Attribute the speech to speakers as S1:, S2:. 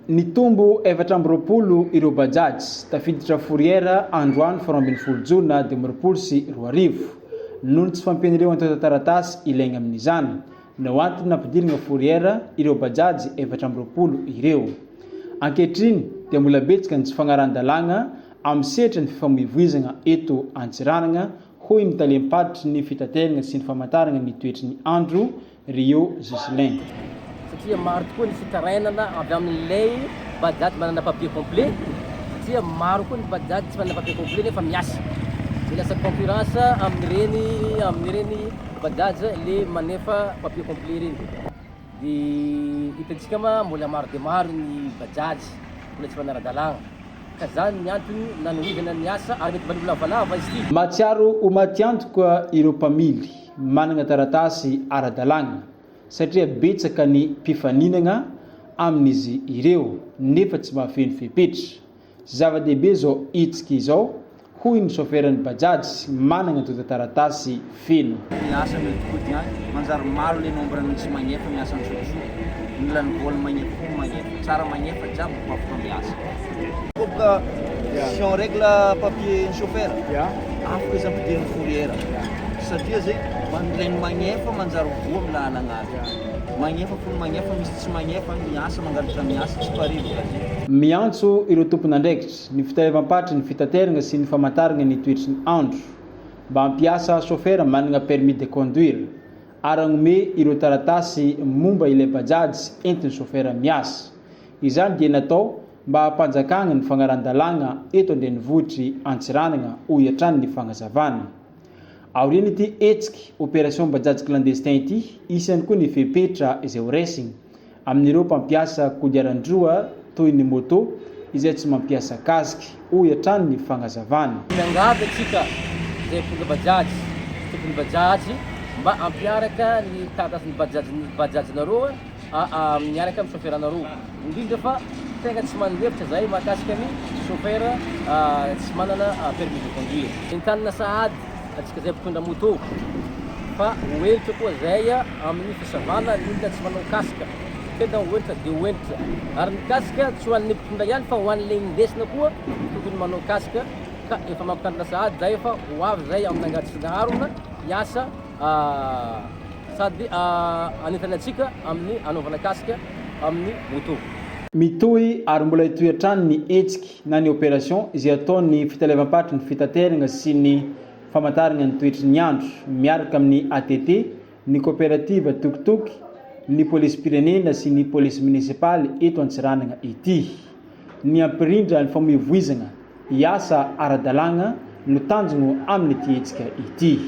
S1: Nitombo 420 ireo bajaji tafiditra fourrière androany 20 jona 2024 noho tsy fampian'ireo antotan-taratasy ilaigna amin'izany. Nao antony nampidirana fourrière ireo bajaji 420 ireo. Ankehitriny dia mbola betsaka ny tsy fagnaran-dalagna amin'ny setra ny fifamoivoizana eto Antsiranana, hoy ny talempatitry ny fitaterana sy ny famantarana ny toetry ny andro Rio Jocelyn.
S2: Satria maro tokoa ny fitarainana avy amin'ilay bajaji manana papier complet, satria maro koa ny bajaji tsy manana papier complet nefa miasa. Dia lasa concurrence amin'ireny bajaji le manefa papier complet reny. Dia hitantsika ma mbola maro dia maro ny bajaji mbola tsy manara-dalàna. Ka zany ny antony nanohizana ny asa ary mety mba lavalava izy ity.
S1: Matsiaro ho matiantoka ireo mpamily manana taratasy ara-dalàna satria betsaka ny mpifaninana amin'izy ireo nefa tsy mahafeno fepetra. Zava-dehibe zao hitsika izao, hoy ny shoferan'ny bajaji manana antotan-taratasy feno.
S3: Miasa mety tokoa diany, manjary maro le nombre ny tsy magnefa miasa misotroso. Mila ny vola magnefa koa magnefa, tsara magnefa jiaby afaka miasa. Koboka si on règle papier chauffeur, afaka izy ampidiriny fourrière. Satria zay ilainy magnefa manjary voa amin'ny lalagna azy. Magnefa fony magnefa misy tsy magnefa miasa mangalatra miasa tsy parivoka.
S1: Miantso ireo tompon'andraikitra ny fitadiavam-patry ny fitaterana sy ny famantarana ny toetry ny andro mba hampiasa chauffeur manana permis de conduire ary hagnome ireo taratasy momba ilay bajaji entin'ny chauffeur miasa. Izany dia natao mba hampanjakana ny fagnaran-dalàna eto an-drenivohitry Antsiranana ho hiatrany ny fagnazavana. Aoriana ity hetsika opération bajaji clandestin ity, isany koa ny fepetra izay ho raisiny amin'ireo mpampiasa kodiaran-droa toy ny moto izay tsy mampiasa casque ho hiatrany ny fagnazavana.
S2: Miangavy atsika izay mpitondra bajaji, tompony bajaji mba ampiaraka ny taratasy ny bajajinareo miaraka amin'ny chauffeur-nareo. Indrindra fa tegna tsy manlefitra zay mahakasika ny chauffeur tsy manana permis de conduire. Entanina sahady atsika zay mpitondra moto fa hoelitra koa zay amin'ny fisavana indrindra tsy manao kasika. Tena hoelitra dia hoelitra. Ary ny kasika tsy ho an'ny mpitondra ihany fa ho an'ilay indesina koa tokony manao kasika. Ka efa mampitandrina sahady zay fa ho avy zay amin'ny angatsy ny harona hiasa sady anentana atsika amin'ny anaovana kasika amin'ny moto.
S1: Mitohy ary mbola hitohy hatrany ny hetsika na ny opération izay ataon'ny fitadiavam-patry ny fitaterana sy ny famantarana ny toetry ny andro miaraka amin'ny ATT, ny coopérative tuk-tuk, ny polisy pirenena sy ny polisy munisipaly eto Antsiranana ity. Ny ampirindra ny famoivoizana hiasa ara-dalàna no tanjona amin'ny ity hetsika ity.